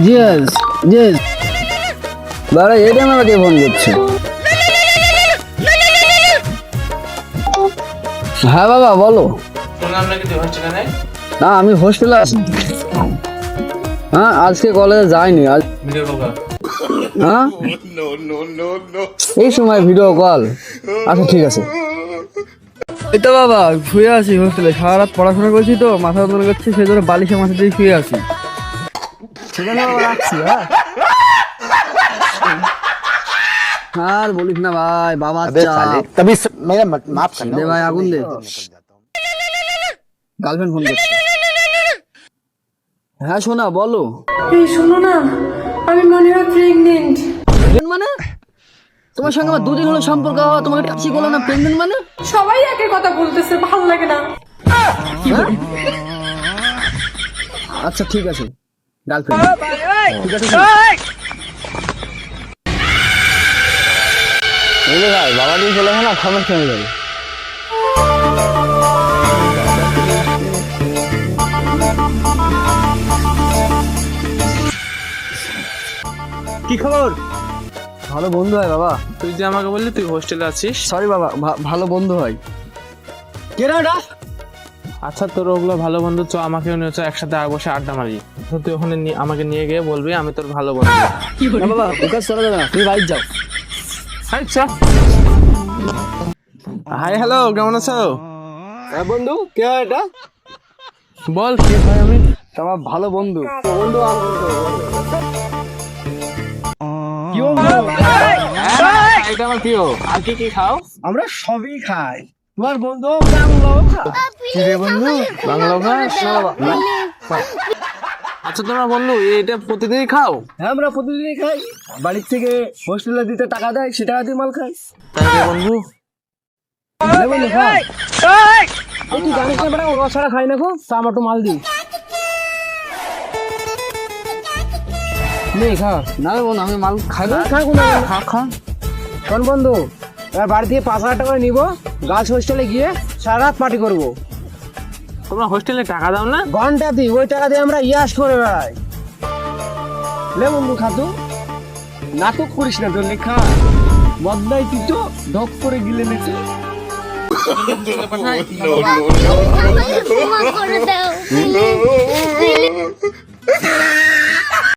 জিয়াস জিয়াস বাবা এই টাইমে আমাকে ফোন করছে। হ্যাঁ বাবা বলো। না আমি হোস্টেলে আছি। হ্যাঁ আজকে কলেজে যাইনি আজ। হ্যাঁ এই সময় ভিডিও কল। আচ্ছা ঠিক আছে। এই তো বাবা শুয়ে আছি হোস্টেলে, সারা রাত পড়াশোনা করছি তো মাথা যন্ত্রণা করছে, সেই জন্য বালিশের মাথা দিয়ে শুয়ে আছি। সেখানে বাবা রাখছি। হ্যাঁ আর বলিস না ভাই, বাবা तभी मेरा माफ करना দে ভাই আগুন দে। গার্লফ্রেন্ড ফোন করছে। হ্যাঁ শোনা বলো। এই শোনো না, আমি মনে হয় প্রেগনেন্ট। মানে তোমার সঙ্গে আমার দুদিন হলো সম্পর্ক হওয়া, তোমাকে ট্যাক্সি করলো না প্রেগনেন্ট মানে? সবাই একই কথা বলতেছে, ভালো লাগে না। হ্যাঁ? আচ্ছা ঠিক আছে গার্লফ্রেন্ড ঠিক আছে। ভাই বাবা দিয়ে চলে না খবর খেয়ে যাবে। কি খবর? ভালো বন্ধু হয় বাবা। তুই যে আমাকে বললি তুই হোস্টেলে আছিস। সরি বাবা, ভালো বন্ধু হয়। কে রে ওটা? আচ্ছা তোর ওগুলো ভালো বন্ধু, চ আমাকেও নিয়ে চ, একসাথে বসে আড্ডা মারি। তুই ওখানে আমাকে নিয়ে গিয়ে বলবি আমি তোর ভালো বন্ধু। না বাবা ওকে চলে যাবে না, তুমি বাইরে যাও। আচ্ছা হাই হ্যালো, কেমন আছো? হ্যাঁ বন্ধু কে এটা? বল কি ভাই আমি তোমার ভালো বন্ধু। বন্ধু কি এটা আমার প্রিয়। আর কি কি খাও? আমরা সবই খাই। তোমার বন্ধু বাংলাও খায়। কি রে বন্ধু বাংলা খাস না বাবা? আচ্ছা তোমার বন্ধু এটা প্রতিদিনই খাও? হ্যাঁ আমরা প্রতিদিনই খাই। বাড়ির থেকে হোস্টেলে দিতে টাকা দেয়, সে টাকা দিয়ে মাল খাই। তাই রে বন্ধু? হ্যাঁ বন্ধু খাই। তুই জানিস না বেটা, ওরা ছাড়া খাই না গো, তা আমার তো মাল দিই। নে খা। না রে বন্ধু আমি মাল খাই না। খা কোনো খা খা। শোন বন্ধু, এবার বাড়ি থেকে 5,000 টাকা নিবো, গার্লস হোস্টেলে গিয়ে সারা রাত পার্টি করবো। তোমরা হোস্টেলে টাকা দাও না? ঘন্টা দিই, ওই টাকা দিয়ে আমরা ইয়াস করে বেড়াই। লে বন্ধু খাতু, নাটক করিস না, তোর লেখা বদলাই তুই তো ঢক করে গিলে নেছে। ক্ষমা করে দাও।